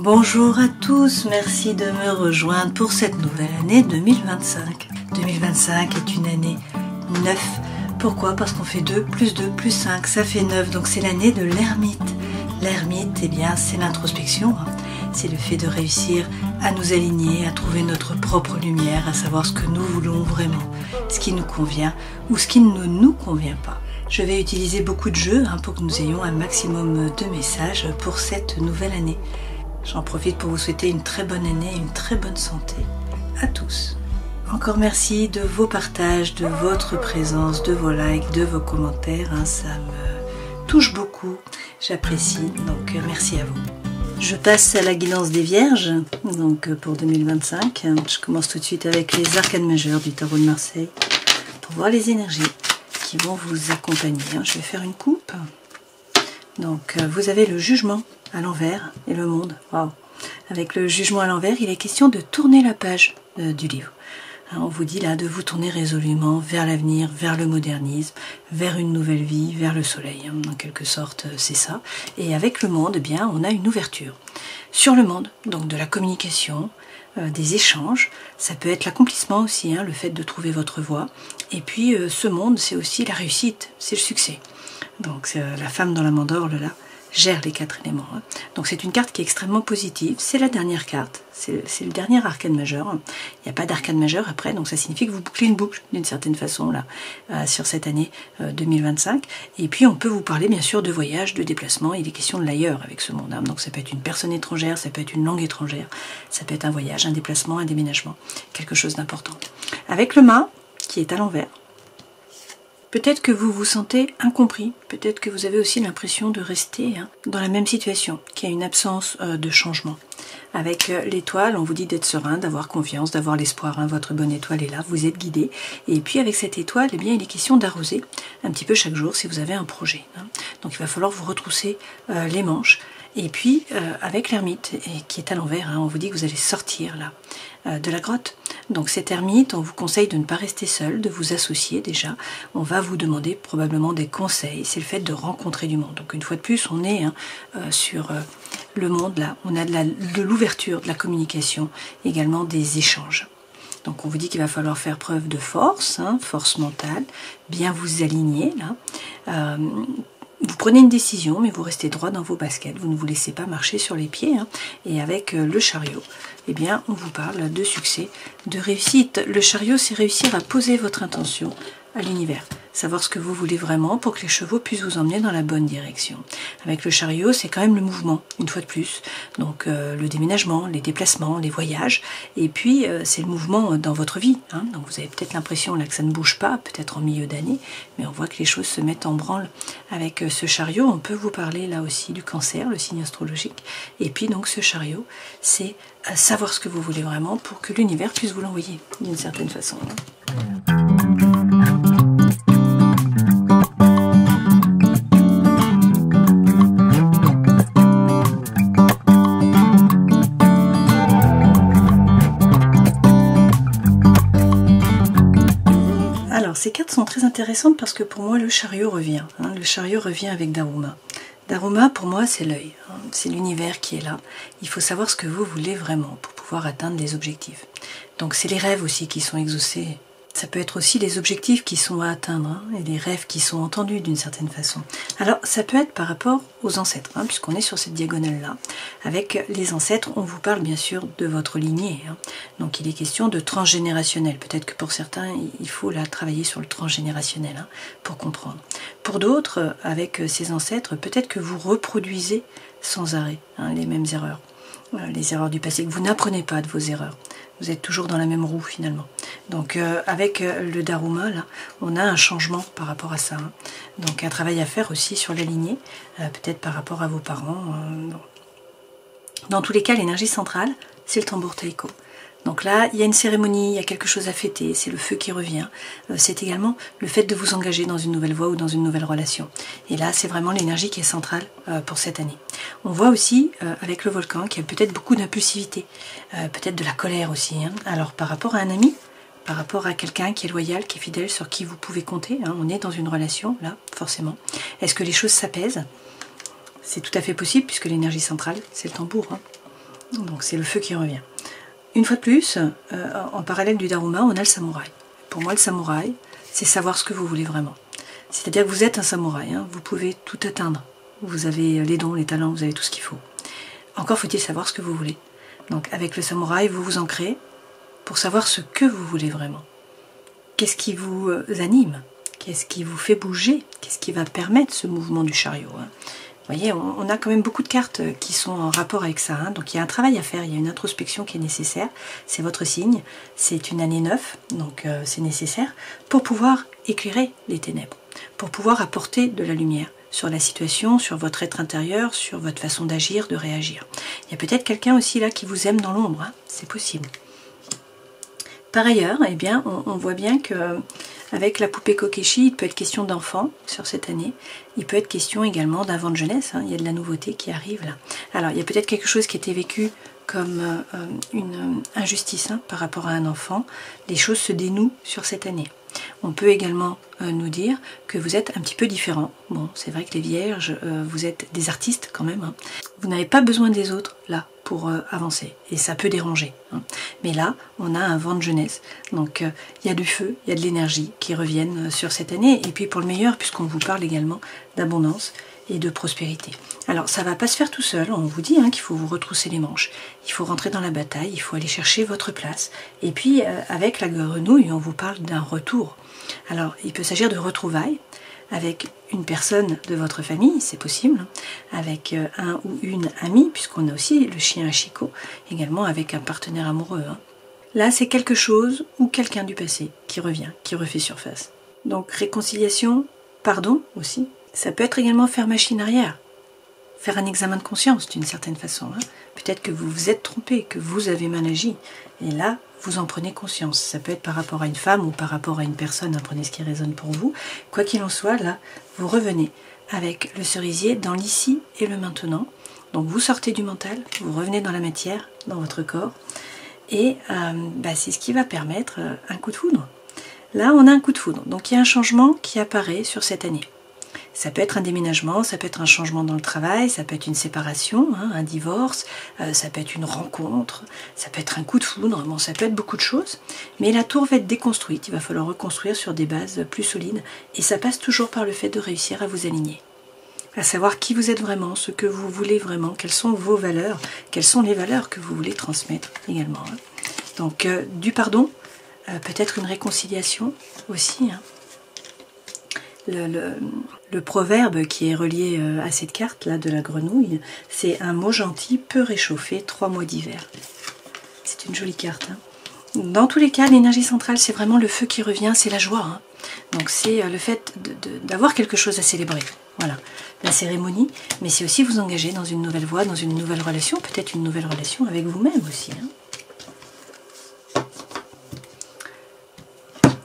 Bonjour à tous, merci de me rejoindre pour cette nouvelle année 2025. 2025 est une année 9. Pourquoi? Parce qu'on fait 2 plus 2 plus 5, ça fait 9, donc c'est l'année de l'ermite. L'ermite, eh bien, c'est l'introspection, c'est le fait de réussir à nous aligner, à trouver notre propre lumière, à savoir ce que nous voulons vraiment, ce qui nous convient ou ce qui ne nous convient pas. Je vais utiliser beaucoup de jeux pour que nous ayons un maximum de messages pour cette nouvelle année. J'en profite pour vous souhaiter une très bonne année et une très bonne santé à tous. Encore merci de vos partages, de votre présence, de vos likes, de vos commentaires. Ça me touche beaucoup, j'apprécie, donc merci à vous. Je passe à la guidance des Vierges, donc pour 2025. Je commence tout de suite avec les arcanes majeures du tarot de Marseille pour voir les énergies qui vont vous accompagner. Je vais faire une coupe. Donc vous avez le jugement à l'envers et le monde. Waouh. Avec le jugement à l'envers, il est question de tourner la page du livre. On vous dit là de vous tourner résolument vers l'avenir, vers le modernisme, vers une nouvelle vie, vers le soleil. En quelque sorte, c'est ça. Et avec le monde, eh bien, on a une ouverture sur le monde, donc de la communication, des échanges. Ça peut être l'accomplissement aussi, le fait de trouver votre voie. Et puis, ce monde, c'est aussi la réussite, c'est le succès. Donc, la femme dans la mandorle, là, gère les 4 éléments. Donc c'est une carte qui est extrêmement positive. C'est la dernière carte. C'est le dernier arcane majeur. Il n'y a pas d'arcane majeur après, donc ça signifie que vous bouclez une boucle d'une certaine façon là sur cette année 2025. Et puis on peut vous parler bien sûr de voyage, de déplacement. Il est question de l'ailleurs avec ce monde. Donc ça peut être une personne étrangère, ça peut être une langue étrangère, ça peut être un voyage, un déplacement, un déménagement, quelque chose d'important. Avec le mât qui est à l'envers. Peut-être que vous vous sentez incompris, peut-être que vous avez aussi l'impression de rester dans la même situation, qu'il y a une absence de changement. Avec l'étoile, on vous dit d'être serein, d'avoir confiance, d'avoir l'espoir. Votre bonne étoile est là, vous êtes guidé. Et puis avec cette étoile, eh bien, il est question d'arroser un petit peu chaque jour si vous avez un projet. Donc il va falloir vous retrousser les manches. Et puis avec l'ermite qui est à l'envers, on vous dit que vous allez sortir là de la grotte. Donc cette ermite, on vous conseille de ne pas rester seul, de vous associer déjà. On va vous demander probablement des conseils. C'est le fait de rencontrer du monde. Donc une fois de plus, on est sur le monde là. On a de l'ouverture, de la communication, également des échanges. Donc on vous dit qu'il va falloir faire preuve de force, force mentale, bien vous aligner là. Vous prenez une décision, mais vous restez droit dans vos baskets, vous ne vous laissez pas marcher sur les pieds. Et avec le chariot, eh bien, on vous parle de succès, de réussite. Le chariot, c'est réussir à poser votre intention à l'univers. Savoir ce que vous voulez vraiment pour que les chevaux puissent vous emmener dans la bonne direction. Avec le chariot, c'est quand même le mouvement, une fois de plus. Donc le déménagement, les déplacements, les voyages. Et puis c'est le mouvement dans votre vie. Donc vous avez peut-être l'impression là que ça ne bouge pas, peut-être en milieu d'année, mais on voit que les choses se mettent en branle. Avec ce chariot, on peut vous parler là aussi du cancer, le signe astrologique. Et puis donc ce chariot, c'est savoir ce que vous voulez vraiment pour que l'univers puisse vous l'envoyer d'une certaine façon. Ces cartes sont très intéressantes parce que pour moi le chariot revient. Le chariot revient avec Daruma. Daruma pour moi c'est l'œil, c'est l'univers qui est là. Il faut savoir ce que vous voulez vraiment pour pouvoir atteindre les objectifs. Donc c'est les rêves aussi qui sont exaucés. Ça peut être aussi les objectifs qui sont à atteindre et les rêves qui sont entendus d'une certaine façon. Alors ça peut être par rapport aux ancêtres, puisqu'on est sur cette diagonale-là. Avec les ancêtres, on vous parle bien sûr de votre lignée. Donc il est question de transgénérationnel. Peut-être que pour certains, il faut là travailler sur le transgénérationnel pour comprendre. Pour d'autres, avec ces ancêtres, peut-être que vous reproduisez sans arrêt les mêmes erreurs. Les erreurs du passé, que vous n'apprenez pas de vos erreurs. Vous êtes toujours dans la même roue finalement. Donc avec le Daruma, là, on a un changement par rapport à ça. Donc un travail à faire aussi sur la lignée, peut-être par rapport à vos parents. Dans tous les cas, l'énergie centrale, c'est le tambour taiko. Donc là, il y a une cérémonie, il y a quelque chose à fêter, c'est le feu qui revient. C'est également le fait de vous engager dans une nouvelle voie ou dans une nouvelle relation. Et là, c'est vraiment l'énergie qui est centrale pour cette année. On voit aussi, avec le volcan, qu'il y a peut-être beaucoup d'impulsivité, peut-être de la colère aussi. Alors, par rapport à un ami, par rapport à quelqu'un qui est loyal, qui est fidèle, sur qui vous pouvez compter, on est dans une relation, là, forcément. Est-ce que les choses s'apaisent? C'est tout à fait possible, puisque l'énergie centrale, c'est le tambour. Donc c'est le feu qui revient. Une fois de plus, en parallèle du Daruma, on a le samouraï. Pour moi, le samouraï, c'est savoir ce que vous voulez vraiment. C'est-à-dire que vous êtes un samouraï, hein, vous pouvez tout atteindre. Vous avez les dons, les talents, vous avez tout ce qu'il faut. Encore faut-il savoir ce que vous voulez. Donc avec le samouraï, vous vous ancrez pour savoir ce que vous voulez vraiment. Qu'est-ce qui vous anime? Qu'est-ce qui vous fait bouger? Qu'est-ce qui va permettre ce mouvement du chariot, hein? Vous voyez, on a quand même beaucoup de cartes qui sont en rapport avec ça, hein. Donc il y a un travail à faire, il y a une introspection qui est nécessaire. C'est votre signe, c'est une année 9, donc c'est nécessaire pour pouvoir éclairer les ténèbres, pour pouvoir apporter de la lumière sur la situation, sur votre être intérieur, sur votre façon d'agir, de réagir. Il y a peut-être quelqu'un aussi là qui vous aime dans l'ombre, hein. C'est possible. Par ailleurs, eh bien, on voit bien que avec la poupée Kokeshi, il peut être question d'enfants sur cette année. Il peut être question également d'un vent de jeunesse, hein. Il y a de la nouveauté qui arrive là. Alors, il y a peut-être quelque chose qui a été vécu comme une injustice, hein, par rapport à un enfant. Les choses se dénouent sur cette année. On peut également nous dire que vous êtes un petit peu différent. Bon, c'est vrai que les vierges, vous êtes des artistes quand même, hein. Vous n'avez pas besoin des autres là pour avancer, et ça peut déranger, hein. Mais là, on a un vent de jeunesse, donc il y a du feu, il y a de l'énergie qui reviennent sur cette année, et puis pour le meilleur, puisqu'on vous parle également d'abondance et de prospérité. Alors ça va pas se faire tout seul, on vous dit, hein, qu'il faut vous retrousser les manches, il faut rentrer dans la bataille, il faut aller chercher votre place, et puis avec la grenouille, on vous parle d'un retour. Alors il peut s'agir de retrouvailles avec une personne de votre famille, c'est possible, hein, avec un ou une amie, puisqu'on a aussi le chien Hachiko, également avec un partenaire amoureux, hein. Là c'est quelque chose ou quelqu'un du passé qui revient, qui refait surface. Donc réconciliation, pardon aussi. Ça peut être également faire machine arrière, faire un examen de conscience d'une certaine façon, hein. Peut-être que vous vous êtes trompé, que vous avez mal agi, et là, vous en prenez conscience. Ça peut être par rapport à une femme ou par rapport à une personne, hein, prenez ce qui résonne pour vous. Quoi qu'il en soit, là, vous revenez avec le cerisier dans l'ici et le maintenant. Donc vous sortez du mental, vous revenez dans la matière, dans votre corps, et c'est ce qui va permettre un coup de foudre. Là, on a un coup de foudre, donc il y a un changement qui apparaît sur cette année. Ça peut être un déménagement, ça peut être un changement dans le travail, ça peut être une séparation, hein, un divorce, ça peut être une rencontre, ça peut être un coup de foudre, bon, ça peut être beaucoup de choses. Mais la tour va être déconstruite, il va falloir reconstruire sur des bases plus solides. Et ça passe toujours par le fait de réussir à vous aligner. À savoir qui vous êtes vraiment, ce que vous voulez vraiment, quelles sont vos valeurs, quelles sont les valeurs que vous voulez transmettre également, hein. Donc du pardon, peut-être une réconciliation aussi, hein. Le proverbe qui est relié à cette carte là de la grenouille, c'est un mot gentil peut réchauffer 3 mois d'hiver. C'est une jolie carte, hein. Dans tous les cas, l'énergie centrale, c'est vraiment le feu qui revient, c'est la joie, hein. Donc c'est le fait d'avoir quelque chose à célébrer. Voilà, la cérémonie, mais c'est aussi vous engager dans une nouvelle voie, dans une nouvelle relation, peut-être une nouvelle relation avec vous-même aussi, hein.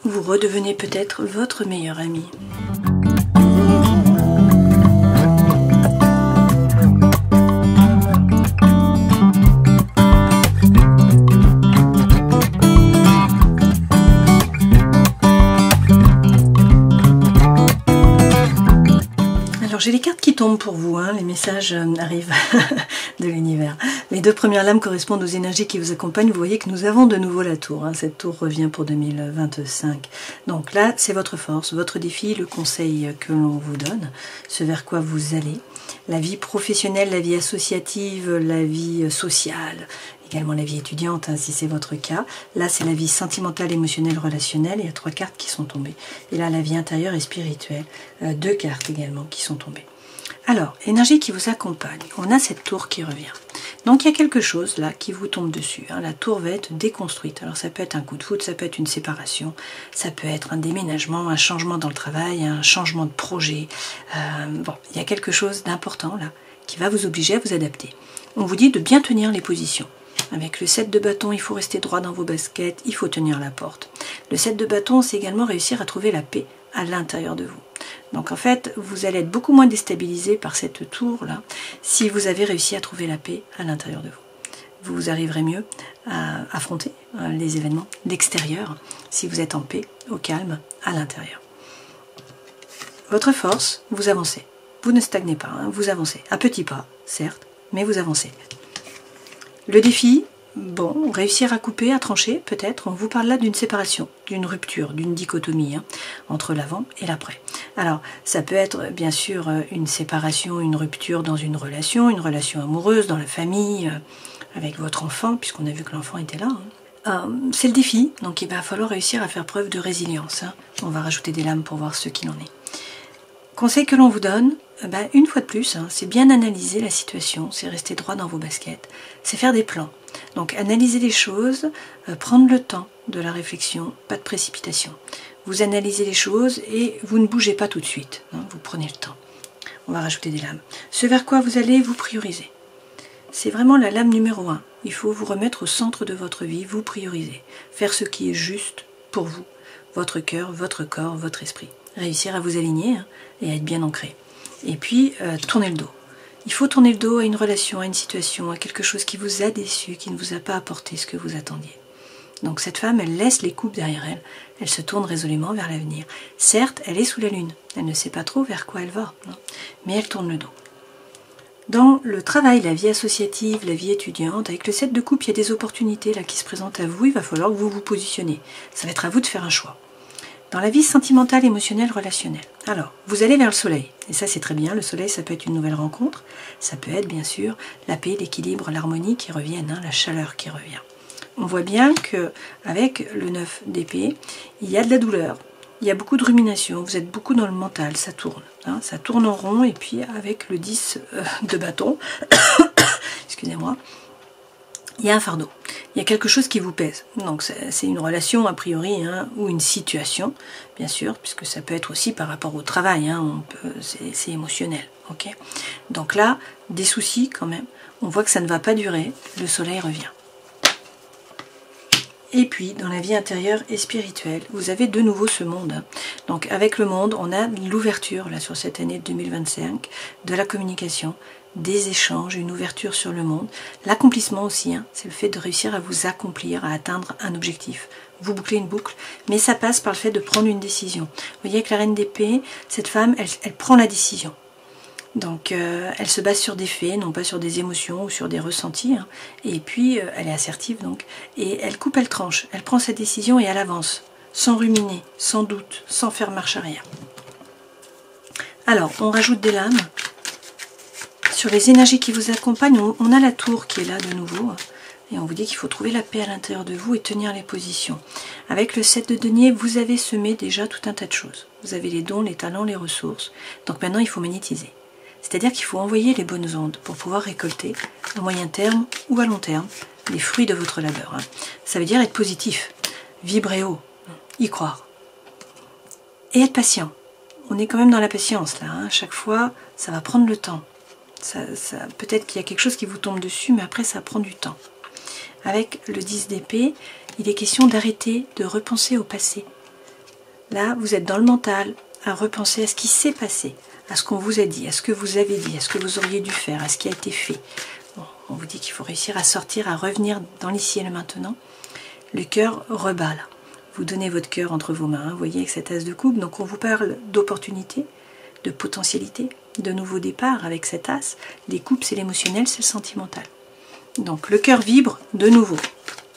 Vous redevenez peut-être votre meilleur ami. Alors j'ai les cartes qui tombent pour vous, hein, les messages arrivent de l'univers. Les 2 premières lames correspondent aux énergies qui vous accompagnent. Vous voyez que nous avons de nouveau la tour, hein. Cette tour revient pour 2025. Donc là, c'est votre force, votre défi, le conseil que l'on vous donne, ce vers quoi vous allez. La vie professionnelle, la vie associative, la vie sociale, également la vie étudiante, hein, si c'est votre cas. Là, c'est la vie sentimentale, émotionnelle, relationnelle. Il y a 3 cartes qui sont tombées. Et là, la vie intérieure et spirituelle. 2 cartes également qui sont tombées. Alors, énergie qui vous accompagne. On a cette tour qui revient. Donc, il y a quelque chose là qui vous tombe dessus, hein. La tour va être déconstruite. Alors, ça peut être un coup de foudre, ça peut être une séparation, ça peut être un déménagement, un changement dans le travail, un changement de projet. Bon, il y a quelque chose d'important là qui va vous obliger à vous adapter. On vous dit de bien tenir les positions. Avec le 7 de bâton, il faut rester droit dans vos baskets, il faut tenir la porte. Le 7 de bâton, c'est également réussir à trouver la paix à l'intérieur de vous. Donc en fait, vous allez être beaucoup moins déstabilisé par cette tour-là si vous avez réussi à trouver la paix à l'intérieur de vous. Vous arriverez mieux à affronter les événements d'extérieur si vous êtes en paix, au calme, à l'intérieur. Votre force, vous avancez. Vous ne stagnez pas, hein, vous avancez. À petits pas, certes, mais vous avancez. Le défi, bon, réussir à couper, à trancher, peut-être. On vous parle là d'une séparation, d'une rupture, d'une dichotomie entre l'avant et l'après. Alors, ça peut être bien sûr une séparation, une rupture dans une relation amoureuse, dans la famille, avec votre enfant, puisqu'on a vu que l'enfant était là. C'est le défi, donc il va falloir réussir à faire preuve de résilience. On va rajouter des lames pour voir ce qu'il en est. Conseil que l'on vous donne, une fois de plus, c'est bien analyser la situation, c'est rester droit dans vos baskets, c'est faire des plans. Donc analyser les choses, prendre le temps de la réflexion, pas de précipitation. Vous analysez les choses et vous ne bougez pas tout de suite, vous prenez le temps. On va rajouter des lames. Ce vers quoi vous allez vous prioriser. C'est vraiment la lame numéro 1. Il faut vous remettre au centre de votre vie, vous prioriser. Faire ce qui est juste pour vous, votre cœur, votre corps, votre esprit. Réussir à vous aligner et à être bien ancré. Et puis, tourner le dos. Il faut tourner le dos à une relation, à une situation, à quelque chose qui vous a déçu, qui ne vous a pas apporté ce que vous attendiez. Donc cette femme, elle laisse les coupes derrière elle. Elle se tourne résolument vers l'avenir. Certes, elle est sous la lune. Elle ne sait pas trop vers quoi elle va. Mais elle tourne le dos. Dans le travail, la vie associative, la vie étudiante, avec le 7 de coupe, il y a des opportunités là qui se présentent à vous. Il va falloir que vous vous positionnez. Ça va être à vous de faire un choix. Dans la vie sentimentale, émotionnelle, relationnelle. Alors, vous allez vers le soleil. Et ça, c'est très bien. Le soleil, ça peut être une nouvelle rencontre. Ça peut être, bien sûr, la paix, l'équilibre, l'harmonie qui reviennent, la chaleur qui revient. On voit bien qu'avec le 9 d'épée, il y a de la douleur. Il y a beaucoup de rumination. Vous êtes beaucoup dans le mental. Ça tourne. Ça tourne en rond. Et puis, avec le 10 de bâton, excusez-moi, il y a un fardeau. Il y a quelque chose qui vous pèse. Donc c'est une relation a priori ou une situation, bien sûr, puisque ça peut être aussi par rapport au travail, c'est émotionnel. Okay, donc là, des soucis quand même. On voit que ça ne va pas durer, le soleil revient. Et puis, dans la vie intérieure et spirituelle, vous avez de nouveau ce monde. Donc avec le monde, on a l'ouverture là sur cette année de 2025, de la communication, des échanges, une ouverture sur le monde. L'accomplissement aussi, c'est le fait de réussir à vous accomplir, à atteindre un objectif. Vous bouclez une boucle, mais ça passe par le fait de prendre une décision. Vous voyez avec la reine d'épée, cette femme, elle prend la décision. Donc elle se base sur des faits, non pas sur des émotions ou sur des ressentis. Et puis elle est assertive donc. Et elle coupe, elle tranche. Elle prend sa décision et elle avance, sans ruminer, sans doute, sans faire marche arrière. Alors, on rajoute des lames. Sur les énergies qui vous accompagnent, on a la tour qui est là de nouveau. Et on vous dit qu'il faut trouver la paix à l'intérieur de vous et tenir les positions. Avec le 7 de denier, vous avez semé déjà tout un tas de choses. Vous avez les dons, les talents, les ressources. Donc maintenant, il faut magnétiser. C'est-à-dire qu'il faut envoyer les bonnes ondes pour pouvoir récolter, à moyen terme ou à long terme, les fruits de votre labeur. Ça veut dire être positif, vibrer haut, y croire. Et être patient. On est quand même dans la patience là. Chaque fois, ça va prendre le temps. Peut-être qu'il y a quelque chose qui vous tombe dessus, mais après ça prend du temps. Avec le 10 d'épée, il est question d'arrêter de repenser au passé. Là, vous êtes dans le mental, à repenser à ce qui s'est passé, à ce qu'on vous a dit, à ce que vous avez dit, à ce que vous auriez dû faire, à ce qui a été fait. Bon, on vous dit qu'il faut réussir à sortir, à revenir dans l'ici et le maintenant. Le cœur rebat là. Vous donnez votre cœur entre vos mains, vous voyez, avec cette as de coupe. Donc on vous parle d'opportunités, de potentialité, de nouveaux départs avec cet as. Les coupes, c'est l'émotionnel, c'est le sentimental. Donc le cœur vibre de nouveau.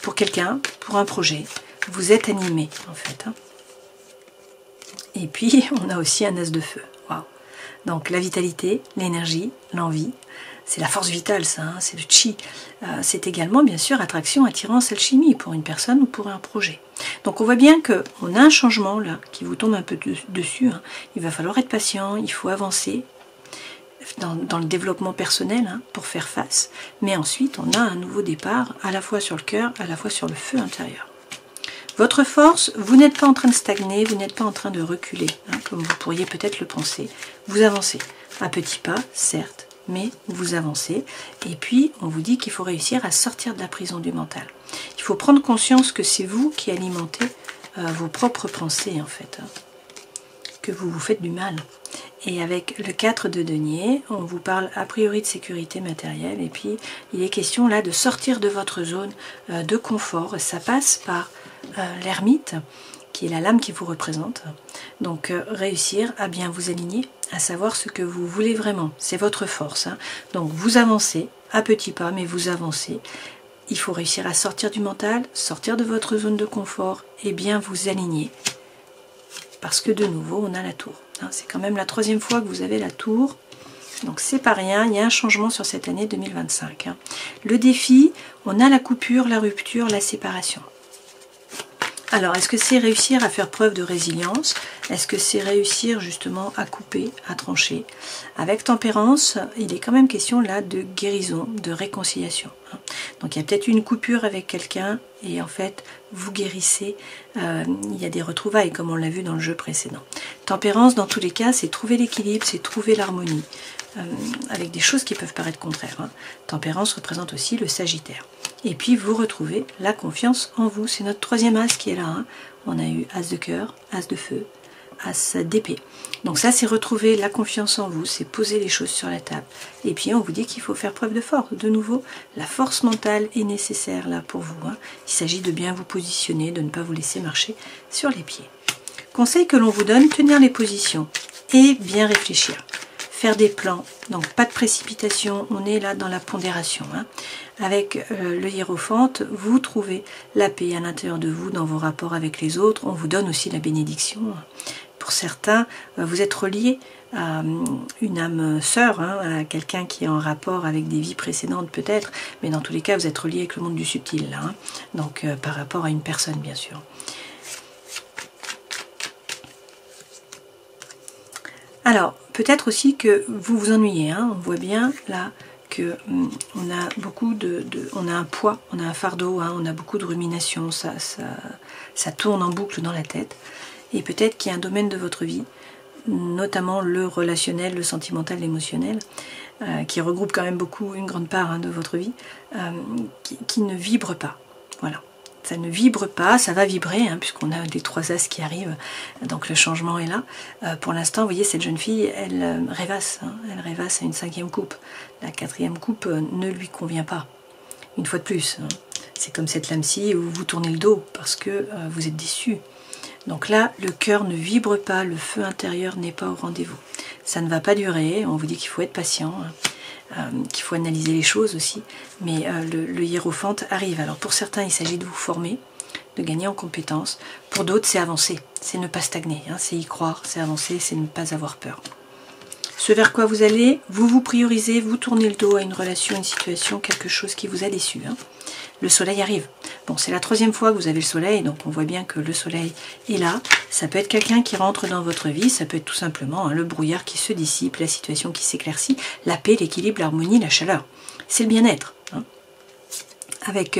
Pour quelqu'un, pour un projet, vous êtes animé en fait. Et puis on a aussi un as de feu. Waouh. Donc la vitalité, l'énergie, l'envie, c'est la force vitale ça, c'est le chi. C'est également bien sûr attraction, attirance, alchimie pour une personne ou pour un projet. Donc on voit bien qu'on a un changement là qui vous tombe un peu dessus. Il va falloir être patient, il faut avancer dans le développement personnel pour faire face. Mais ensuite on a un nouveau départ à la fois sur le cœur, à la fois sur le feu intérieur. Votre force, vous n'êtes pas en train de stagner, vous n'êtes pas en train de reculer, comme vous pourriez peut-être le penser. Vous avancez, à petits pas, certes, mais vous avancez. Et puis, on vous dit qu'il faut réussir à sortir de la prison du mental. Il faut prendre conscience que c'est vous qui alimentez vos propres pensées, en fait, que vous vous faites du mal. Et avec le 4 de denier, on vous parle a priori de sécurité matérielle. Et puis, il est question là de sortir de votre zone de confort. Ça passe par l'ermite, qui est la lame qui vous représente. Donc réussir à bien vous aligner, à savoir ce que vous voulez vraiment. C'est votre force. Donc vous avancez à petits pas, mais vous avancez il faut réussir à sortir du mental, sortir de votre zone de confort et bien vous aligner. Parce que de nouveau, on a la tour. C'est quand même la 3e fois que vous avez la tour. Donc c'est pas rien, il y a un changement sur cette année 2025. Le défi, on a la coupure, la rupture, la séparation. Alors, est-ce que c'est réussir à faire preuve de résilience? Est-ce que c'est réussir justement à couper, à trancher? Avec tempérance, il est quand même question là de guérison, de réconciliation. Donc il y a peut-être une coupure avec quelqu'un et en fait vous guérissez, il y a des retrouvailles comme on l'a vu dans le jeu précédent. Tempérance dans tous les cas c'est trouver l'équilibre, c'est trouver l'harmonie avec des choses qui peuvent paraître contraires. Tempérance représente aussi le Sagittaire. Et puis vous retrouvez la confiance en vous, c'est notre 3e as qui est là. On a eu as de cœur, as de feu, as d'épée. Donc ça c'est retrouver la confiance en vous, c'est poser les choses sur la table. Et puis on vous dit qu'il faut faire preuve de force. De nouveau, la force mentale est nécessaire là pour vous. Il s'agit de bien vous positionner, de ne pas vous laisser marcher sur les pieds. Conseil que l'on vous donne, tenir les positions et bien réfléchir. Faire des plans, donc pas de précipitation, on est là dans la pondération. Avec le hiérophante, vous trouvez la paix à l'intérieur de vous, dans vos rapports avec les autres. On vous donne aussi la bénédiction. Pour certains, vous êtes relié à une âme sœur, à quelqu'un qui est en rapport avec des vies précédentes peut-être, mais dans tous les cas, vous êtes relié avec le monde du subtil, là, donc par rapport à une personne bien sûr. Alors, peut-être aussi que vous vous ennuyez, on voit bien là que on a beaucoup on a un poids, on a un fardeau, on a beaucoup de ruminations, ça tourne en boucle dans la tête. Et peut-être qu'il y a un domaine de votre vie, notamment le relationnel, le sentimental, l'émotionnel, qui regroupe quand même beaucoup, une grande part de votre vie, qui ne vibre pas. Voilà. Ça ne vibre pas, ça va vibrer, puisqu'on a des 3 as qui arrivent, donc le changement est là. Pour l'instant, vous voyez, cette jeune fille, elle rêvasse, elle rêvasse à une 5e coupe. La 4e coupe ne lui convient pas, une fois de plus. C'est comme cette lame-ci où vous tournez le dos, parce que vous êtes déçu. Donc là, le cœur ne vibre pas, le feu intérieur n'est pas au rendez-vous. Ça ne va pas durer, on vous dit qu'il faut être patient, qu'il faut analyser les choses aussi, mais le hiérophante arrive. Alors pour certains, il s'agit de vous former, de gagner en compétences. Pour d'autres, c'est avancer, c'est ne pas stagner, c'est y croire, c'est avancer, c'est ne pas avoir peur. Ce vers quoi vous allez, vous priorisez, vous tournez le dos à une relation, une situation, quelque chose qui vous a déçu. Le soleil arrive. Bon, c'est la 3e fois que vous avez le soleil, donc on voit bien que le soleil est là. Ça peut être quelqu'un qui rentre dans votre vie, ça peut être tout simplement le brouillard qui se dissipe, la situation qui s'éclaircit, la paix, l'équilibre, l'harmonie, la chaleur. C'est le bien-être. Avec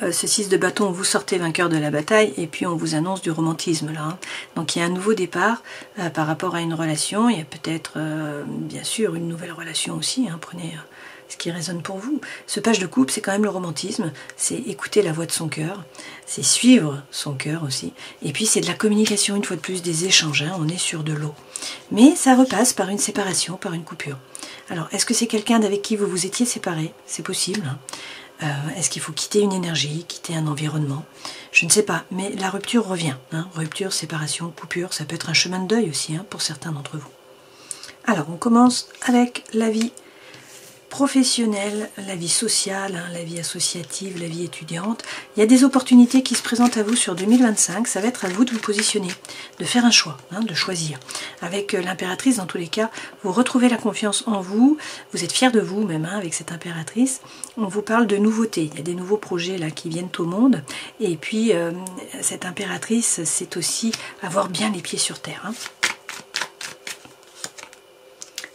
ce 6 de bâton, vous sortez vainqueur de la bataille et puis on vous annonce du romantisme là. Donc il y a un nouveau départ par rapport à une relation. Il y a peut-être bien sûr une nouvelle relation aussi. Prenez ce qui résonne pour vous. Ce page de coupe, c'est quand même le romantisme. C'est écouter la voix de son cœur. C'est suivre son cœur aussi. Et puis c'est de la communication, une fois de plus, des échanges. On est sur de l'eau. Mais ça repasse par une séparation, par une coupure. Alors, est-ce que c'est quelqu'un avec qui vous vous étiez séparé? C'est possible. Est-ce qu'il faut quitter une énergie, quitter un environnement? Je ne sais pas, mais la rupture revient. Rupture, séparation, coupure, ça peut être un chemin de deuil aussi pour certains d'entre vous. Alors, on commence avec la vie professionnelle, la vie sociale, la vie associative, la vie étudiante. Il y a des opportunités qui se présentent à vous sur 2025. Ça va être à vous de vous positionner, de faire un choix, de choisir. Avec l'impératrice, dans tous les cas, vous retrouvez la confiance en vous. Vous êtes fiers de vous même avec cette impératrice. On vous parle de nouveautés. Il y a des nouveaux projets là qui viennent au monde. Et puis, cette impératrice, c'est aussi avoir bien les pieds sur terre.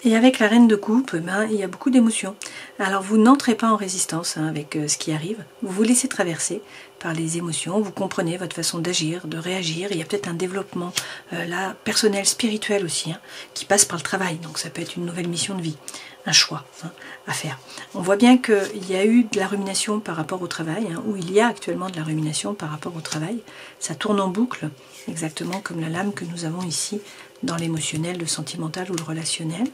Et avec la reine de coupe, il y a beaucoup d'émotions. Alors vous n'entrez pas en résistance avec ce qui arrive, vous vous laissez traverser par les émotions, vous comprenez votre façon d'agir, de réagir. Il y a peut-être un développement là, personnel, spirituel aussi, qui passe par le travail. Donc ça peut être une nouvelle mission de vie, un choix à faire. On voit bien qu'il y a eu de la rumination par rapport au travail, ou il y a actuellement de la rumination par rapport au travail. Ça tourne en boucle, exactement comme la lame que nous avons ici dans l'émotionnel, le sentimental ou le relationnel.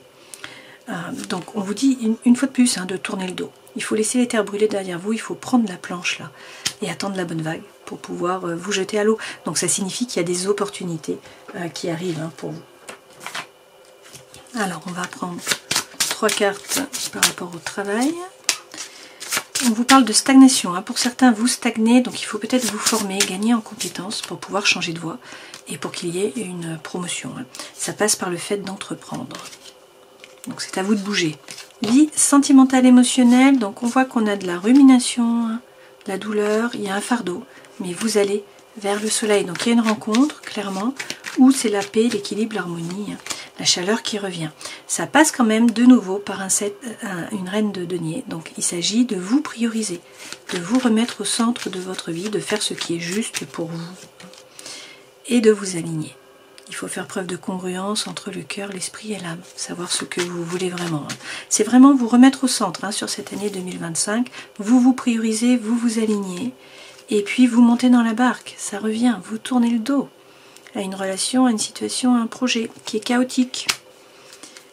Donc on vous dit une fois de plus de tourner le dos. Il faut laisser les terres brûler derrière vous, il faut prendre la planche là et attendre la bonne vague pour pouvoir vous jeter à l'eau. Donc ça signifie qu'il y a des opportunités qui arrivent pour vous. Alors on va prendre 3 cartes par rapport au travail. On vous parle de stagnation. Hein. Pour certains, vous stagnez, donc il faut peut-être vous former, gagner en compétences pour pouvoir changer de voie et pour qu'il y ait une promotion. Hein. Ça passe par le fait d'entreprendre. Donc c'est à vous de bouger. Vie sentimentale émotionnelle, donc on voit qu'on a de la rumination, hein, de la douleur, il y a un fardeau, mais vous allez vers le soleil. Donc il y a une rencontre, clairement, où c'est la paix, l'équilibre, l'harmonie, hein, la chaleur qui revient. Ça passe quand même de nouveau par une reine de denier. Donc il s'agit de vous prioriser, de vous remettre au centre de votre vie, de faire ce qui est juste pour vous et de vous aligner. Il faut faire preuve de congruence entre le cœur, l'esprit et l'âme, savoir ce que vous voulez vraiment. C'est vraiment vous remettre au centre hein, sur cette année 2025. Vous vous priorisez, vous vous alignez et puis vous montez dans la barque. Ça revient, vous tournez le dos à une relation, à une situation, à un projet qui est chaotique.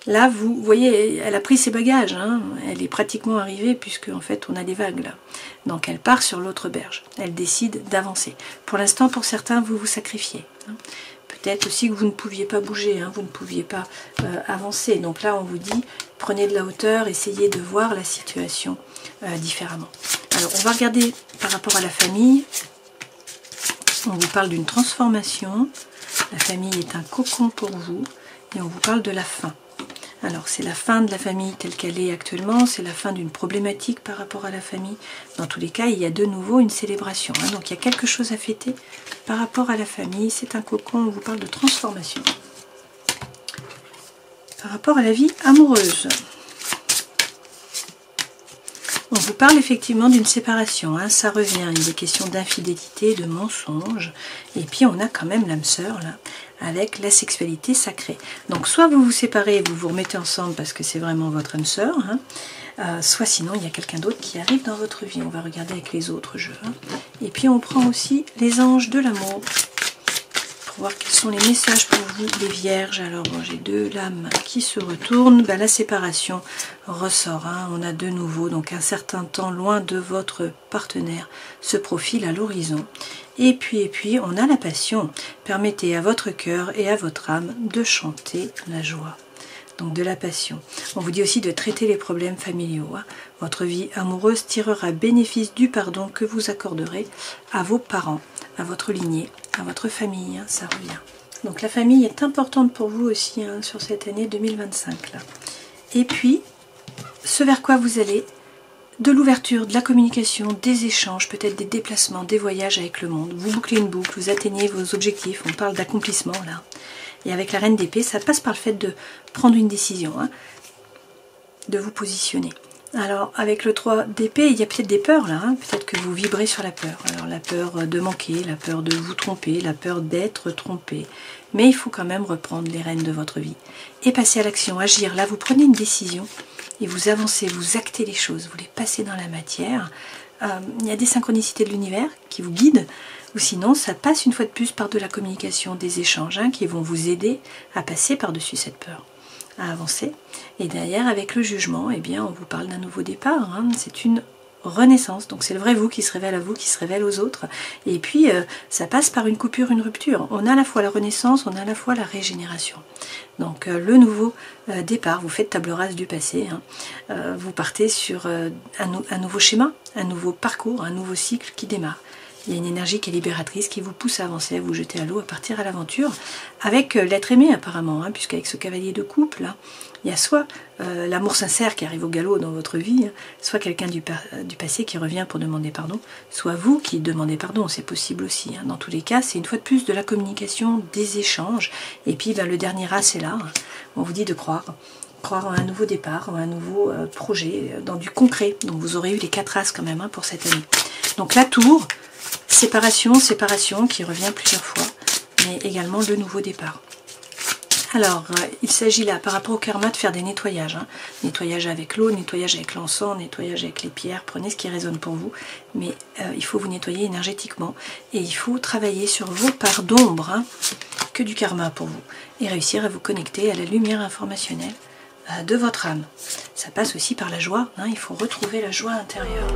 Là, vous voyez, elle a pris ses bagages, hein. Elle est pratiquement arrivée puisque en fait on a des vagues là. Donc elle part sur l'autre berge, elle décide d'avancer. Pour l'instant, pour certains, vous vous sacrifiez. Hein. Peut-être aussi que vous ne pouviez pas bouger, hein, vous ne pouviez pas avancer. Donc là, on vous dit, prenez de la hauteur, essayez de voir la situation différemment. Alors, on va regarder par rapport à la famille. On vous parle d'une transformation. La famille est un cocon pour vous. Et on vous parle de la fin. Alors, c'est la fin de la famille telle qu'elle est actuellement. C'est la fin d'une problématique par rapport à la famille. Dans tous les cas, il y a de nouveau une célébration. Hein, donc, il y a quelque chose à fêter par rapport à la famille. C'est un cocon. On vous parle de transformation. Par rapport à la vie amoureuse. On vous parle effectivement d'une séparation, hein, ça revient, il est question d'infidélité, de mensonge, et puis on a quand même l'âme sœur là, avec la sexualité sacrée. Donc soit vous vous séparez et vous vous remettez ensemble parce que c'est vraiment votre âme sœur, hein, soit sinon il y a quelqu'un d'autre qui arrive dans votre vie. On va regarder avec les autres jeux. Hein. Et puis on prend aussi les anges de l'amour. Voir quels sont les messages pour vous, les vierges. Alors bon, j'ai deux lames qui se retournent. Ben, la séparation ressort. Hein. On a de nouveau donc un certain temps loin de votre partenaire se profile à l'horizon. Et puis on a la passion. Permettez à votre cœur et à votre âme de chanter la joie. Donc de la passion. On vous dit aussi de traiter les problèmes familiaux. Hein. Votre vie amoureuse tirera bénéfice du pardon que vous accorderez à vos parents, à votre lignée, à votre famille, hein, ça revient. Donc la famille est importante pour vous aussi hein, sur cette année 2025. Là. Et puis, ce vers quoi vous allez, de l'ouverture, de la communication, des échanges, peut-être des déplacements, des voyages avec le monde. Vous bouclez une boucle, vous atteignez vos objectifs, on parle d'accomplissement là. Et avec la reine d'épée, ça passe par le fait de prendre une décision, hein, de vous positionner. Alors, avec le 3 d'épée, il y a peut-être des peurs là, hein. Peut-être que vous vibrez sur la peur. Alors, la peur de manquer, la peur de vous tromper, la peur d'être trompé. Mais il faut quand même reprendre les rênes de votre vie et passer à l'action, agir. Là, vous prenez une décision et vous avancez, vous actez les choses, vous les passez dans la matière. Il y a des synchronicités de l'univers qui vous guident, ou sinon, ça passe une fois de plus par de la communication, des échanges hein, qui vont vous aider à passer par-dessus cette peur, à avancer. Et derrière, avec le jugement, eh bien, on vous parle d'un nouveau départ. Hein. C'est une renaissance. Donc c'est le vrai vous qui se révèle à vous, qui se révèle aux autres. Et puis, ça passe par une coupure, une rupture. On a à la fois la renaissance, on a à la fois la régénération. Donc le nouveau départ, vous faites table rase du passé. Hein. Vous partez sur un nouveau schéma, un nouveau parcours, un nouveau cycle qui démarre. Il y a une énergie qui est libératrice, qui vous pousse à avancer, à vous jeter à l'eau, à partir à l'aventure, avec l'être aimé apparemment, hein, puisqu'avec ce cavalier de couple, là, il y a soit l'amour sincère qui arrive au galop dans votre vie, hein, soit quelqu'un du passé qui revient pour demander pardon, soit vous qui demandez pardon, c'est possible aussi. Hein. Dans tous les cas, c'est une fois de plus de la communication, des échanges, et puis ben, le dernier as, c'est là, hein. On vous dit de croire en un nouveau départ, en un nouveau projet, dans du concret. Donc vous aurez eu les 4 as quand même hein, pour cette année. Donc la tour, séparation qui revient plusieurs fois, mais également le nouveau départ. Alors, il s'agit là, par rapport au karma, de faire des nettoyages. Hein. Nettoyage avec l'eau, nettoyage avec l'encens, nettoyage avec les pierres. Prenez ce qui résonne pour vous, mais il faut vous nettoyer énergétiquement. Et il faut travailler sur vos parts d'ombre, hein, que du karma pour vous. Et réussir à vous connecter à la lumière informationnelle de votre âme. Ça passe aussi par la joie. Hein, il faut retrouver la joie intérieure.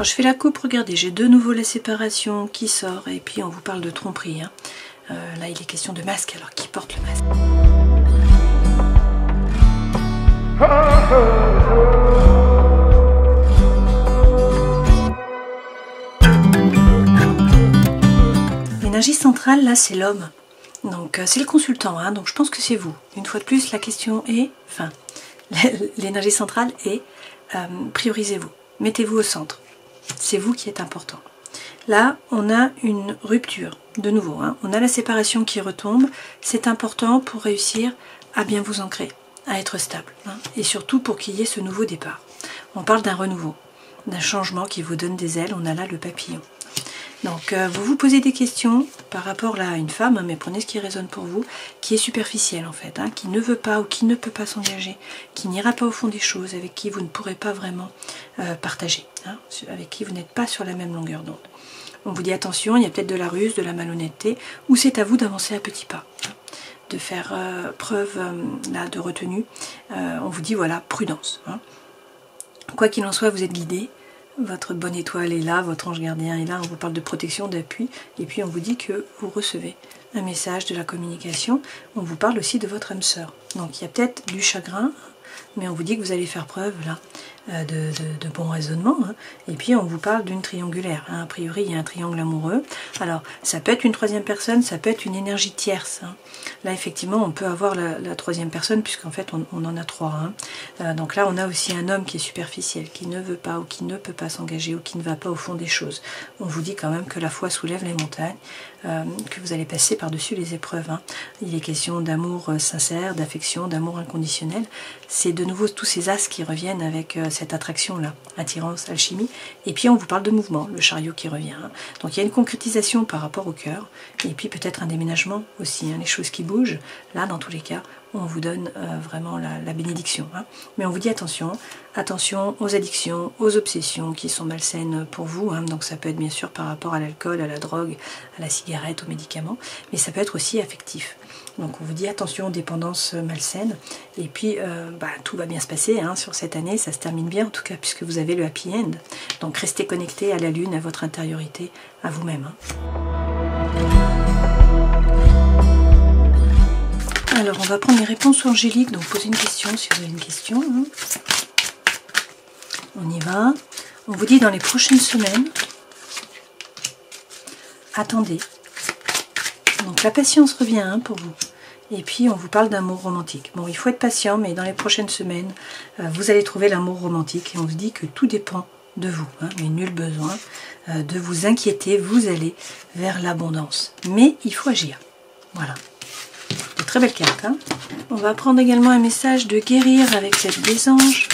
Quand je fais la coupe, regardez, j'ai de nouveau la séparation qui sort et puis on vous parle de tromperie. Hein. Là, il est question de masque, alors qui porte le masque? L'énergie centrale, là, c'est l'homme. Donc, c'est le consultant, hein, donc je pense que c'est vous. Une fois de plus, la question est, enfin, l'énergie centrale est, priorisez-vous, mettez-vous au centre. C'est vous qui êtes important. Là, on a une rupture, de nouveau, hein. On a la séparation qui retombe. C'est important pour réussir à bien vous ancrer, à être stable, hein, et surtout pour qu'il y ait ce nouveau départ. On parle d'un renouveau, d'un changement qui vous donne des ailes. On a là le papillon. Donc, vous vous posez des questions par rapport là à une femme, hein, mais prenez ce qui résonne pour vous, qui est superficielle en fait, hein, qui ne veut pas ou qui ne peut pas s'engager, qui n'ira pas au fond des choses, avec qui vous ne pourrez pas vraiment partager, hein, avec qui vous n'êtes pas sur la même longueur d'onde. On vous dit attention, il y a peut-être de la ruse, de la malhonnêteté, ou c'est à vous d'avancer à petits pas, hein, de faire preuve là, de retenue. On vous dit voilà, prudence. Hein. Quoi qu'il en soit, vous êtes guidé. Votre bonne étoile est là, votre ange gardien est là, on vous parle de protection, d'appui, et puis on vous dit que vous recevez un message de la communication. On vous parle aussi de votre âme sœur. Donc il y a peut-être du chagrin, mais on vous dit que vous allez faire preuve là de bon raisonnement, hein. Et puis on vous parle d'une triangulaire, hein. A priori il y a un triangle amoureux. Alors ça peut être une troisième personne, ça peut être une énergie tierce, hein. Là effectivement on peut avoir la troisième personne, puisqu'en fait on en a trois, hein. Donc là on a aussi un homme qui est superficiel, qui ne veut pas ou qui ne peut pas s'engager ou qui ne va pas au fond des choses. On vous dit quand même que la foi soulève les montagnes, que vous allez passer par-dessus les épreuves, hein. Il est question d'amour sincère, d'affection, d'amour inconditionnel. C'est de nouveau tous ces as qui reviennent avec cette attraction-là, attirance, alchimie. Et puis on vous parle de mouvement, le chariot qui revient, hein. Donc il y a une concrétisation par rapport au cœur, et puis peut-être un déménagement aussi, hein, les choses qui bougent. Là, dans tous les cas, on vous donne vraiment la bénédiction, hein. Mais on vous dit attention, attention aux addictions, aux obsessions qui sont malsaines pour vous, hein. Donc ça peut être bien sûr par rapport à l'alcool, à la drogue, à la cigarette, aux médicaments, mais ça peut être aussi affectif. Donc on vous dit attention aux dépendances malsaines, et puis tout va bien se passer, hein, sur cette année, ça se termine bien en tout cas, puisque vous avez le happy end. Donc restez connectés à la lune, à votre intériorité, à vous-même, hein. Alors on va prendre les réponses angéliques, donc posez une question si vous avez une question, hein. On y va. On vous dit dans les prochaines semaines, attendez. Donc la patience revient, hein, pour vous. Et puis on vous parle d'amour romantique. Bon, il faut être patient, mais dans les prochaines semaines, vous allez trouver l'amour romantique. Et on vous dit que tout dépend de vous, hein, mais nul besoin de vous inquiéter. Vous allez vers l'abondance. Mais il faut agir. Voilà. De très belles cartes, hein. On va prendre également un message de guérir avec cette des anges.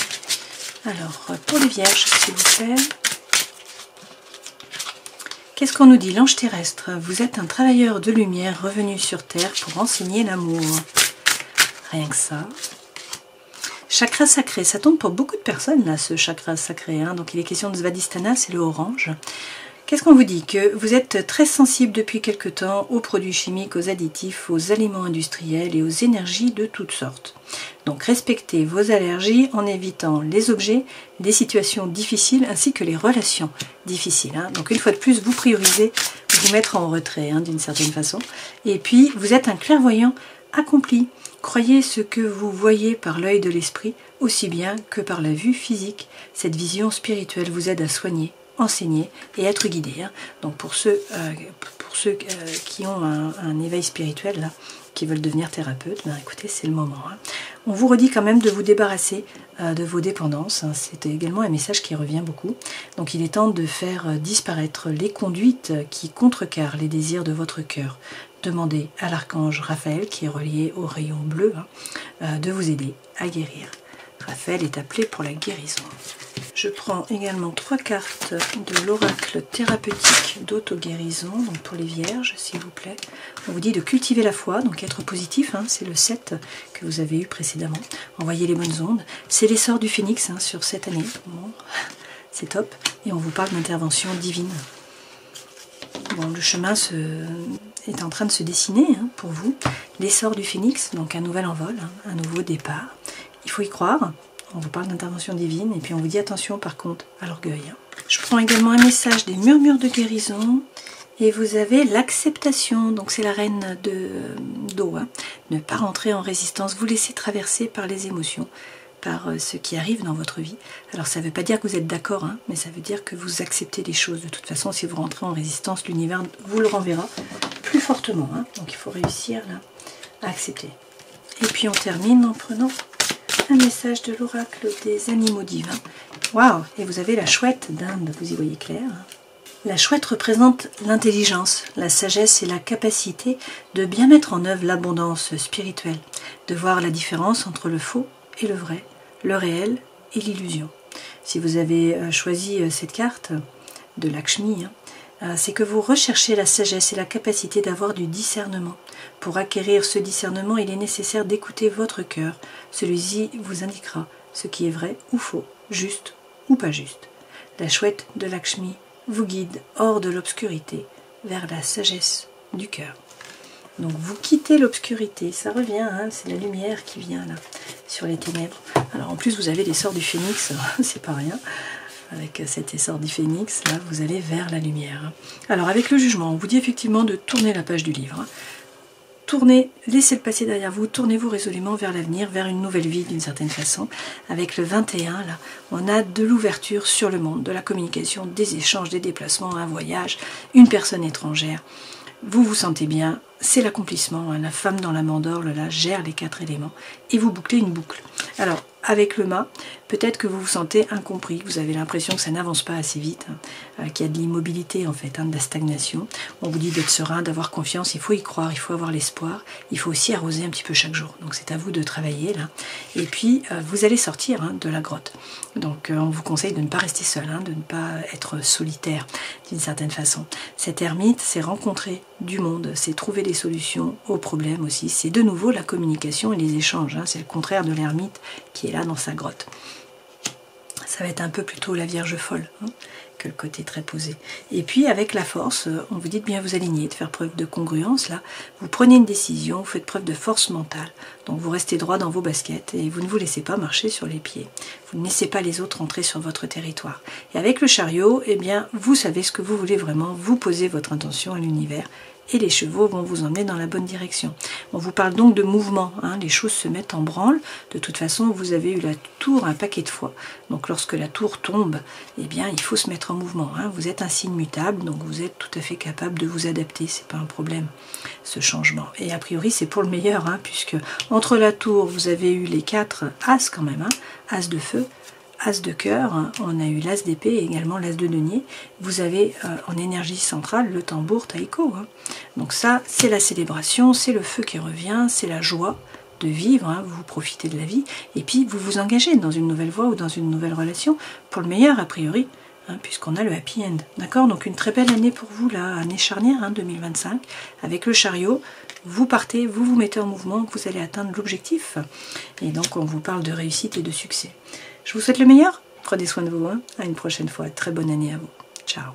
Alors, pour les vierges, s'il vous plaît. Qu'est-ce qu'on nous dit? L'ange terrestre, vous êtes un travailleur de lumière revenu sur Terre pour enseigner l'amour. Rien que ça. Chakra sacré, ça tombe pour beaucoup de personnes là, ce chakra sacré, hein. Donc il est question de Svadhisthana, c'est le orange. Qu'est-ce qu'on vous dit? Que vous êtes très sensible depuis quelque temps aux produits chimiques, aux additifs, aux aliments industriels et aux énergies de toutes sortes. Donc respectez vos allergies en évitant les objets, les situations difficiles ainsi que les relations difficiles, hein. Donc une fois de plus, vous priorisez vous mettre en retrait, hein, d'une certaine façon. Et puis vous êtes un clairvoyant accompli. Croyez ce que vous voyez par l'œil de l'esprit aussi bien que par la vue physique. Cette vision spirituelle vous aide à soigner, enseigner et être guidé, hein. Donc pour ceux qui ont un éveil spirituel là, qui veulent devenir thérapeutes, ben écoutez, c'est le moment, hein. On vous redit quand même de vous débarrasser de vos dépendances, hein. C'est également un message qui revient beaucoup. Donc il est temps de faire disparaître les conduites qui contrecarrent les désirs de votre cœur. Demandez à l'archange Raphaël, qui est relié au rayon bleu, hein, de vous aider à guérir. Raphaël est appelé pour la guérison. Je prends également 3 cartes de l'oracle thérapeutique d'auto-guérison, donc pour les vierges, s'il vous plaît. On vous dit de cultiver la foi, donc être positif, hein, c'est le 7 que vous avez eu précédemment. Envoyer les bonnes ondes. C'est l'essor du phénix, hein, sur cette année. Bon, c'est top. Et on vous parle d'intervention divine. Bon, le chemin est en train de se dessiner, hein, pour vous. L'essor du phénix, donc un nouvel envol, hein, un nouveau départ. Il faut y croire. On vous parle d'intervention divine et puis on vous dit attention par contre à l'orgueil. Je prends également un message des murmures de guérison. Et vous avez l'acceptation, donc c'est la reine d'eau. Ne pas rentrer en résistance, vous laisser traverser par les émotions, par ce qui arrive dans votre vie. Alors ça ne veut pas dire que vous êtes d'accord, mais ça veut dire que vous acceptez les choses. De toute façon, si vous rentrez en résistance, l'univers vous le renverra plus fortement. Donc il faut réussir là à accepter. Et puis on termine en prenant un message de l'oracle des animaux divins. Waouh! Et vous avez la chouette d'Inde, vous y voyez clair. La chouette représente l'intelligence, la sagesse et la capacité de bien mettre en œuvre l'abondance spirituelle, de voir la différence entre le faux et le vrai, le réel et l'illusion. Si vous avez choisi cette carte de Lakshmi, c'est que vous recherchez la sagesse et la capacité d'avoir du discernement. Pour acquérir ce discernement, il est nécessaire d'écouter votre cœur. Celui-ci vous indiquera ce qui est vrai ou faux, juste ou pas juste. La chouette de Lakshmi vous guide hors de l'obscurité vers la sagesse du cœur. Donc vous quittez l'obscurité, ça revient, c'est la lumière qui vient là, sur les ténèbres. Alors en plus vous avez l'essor du phénix, c'est pas rien. Avec cet essor du phénix, là vous allez vers la lumière. Alors avec le jugement, on vous dit effectivement de tourner la page du livre. Tournez, laissez le passé derrière vous, tournez-vous résolument vers l'avenir, vers une nouvelle vie d'une certaine façon. Avec le 21, là, on a de l'ouverture sur le monde, de la communication, des échanges, des déplacements, un voyage, une personne étrangère. Vous vous sentez bien, c'est l'accomplissement. La femme dans la mandorle, là, gère les 4 éléments. Et vous bouclez une boucle. Alors, avec le mât, peut-être que vous vous sentez incompris, vous avez l'impression que ça n'avance pas assez vite, qu'il y a de l'immobilité en fait, de la stagnation. On vous dit d'être serein, d'avoir confiance, il faut y croire, il faut avoir l'espoir, il faut aussi arroser un petit peu chaque jour. Donc c'est à vous de travailler là. Et puis vous allez sortir de la grotte. Donc on vous conseille de ne pas rester seul, de ne pas être solitaire d'une certaine façon. Cette ermite, c'est rencontrer du monde, c'est trouver des solutions aux problèmes aussi. C'est de nouveau la communication et les échanges. C'est le contraire de l'ermite qui est là dans sa grotte. Ça va être un peu plutôt la Vierge folle que le côté très posé. Et puis avec la force, on vous dit de bien vous aligner, de faire preuve de congruence. Là, vous prenez une décision, vous faites preuve de force mentale. Donc vous restez droit dans vos baskets et vous ne vous laissez pas marcher sur les pieds. Vous ne laissez pas les autres entrer sur votre territoire. Et avec le chariot, eh bien, vous savez ce que vous voulez vraiment, vous posez votre intention à l'univers. Et les chevaux vont vous emmener dans la bonne direction. On vous parle donc de mouvement, les choses se mettent en branle. De toute façon, vous avez eu la tour un paquet de fois. Donc lorsque la tour tombe, eh bien, il faut se mettre en mouvement. Vous êtes un signe mutable, donc vous êtes tout à fait capable de vous adapter. C'est pas un problème, ce changement. Et a priori, c'est pour le meilleur, puisque entre la tour, vous avez eu les 4 as quand même, as de feu, as de cœur, on a eu l'as d'épée et également l'as de denier. Vous avez en énergie centrale le tambour taïko. Donc ça, c'est la célébration, c'est le feu qui revient, c'est la joie de vivre, vous profitez de la vie, et puis vous vous engagez dans une nouvelle voie ou dans une nouvelle relation, pour le meilleur a priori, puisqu'on a le happy end. D'accord? Donc une très belle année pour vous, là, année charnière, 2025, avec le chariot. Vous partez, vous vous mettez en mouvement, vous allez atteindre l'objectif. Et donc on vous parle de réussite et de succès. Je vous souhaite le meilleur, prenez soin de vous, à une prochaine fois, très bonne année à vous. Ciao.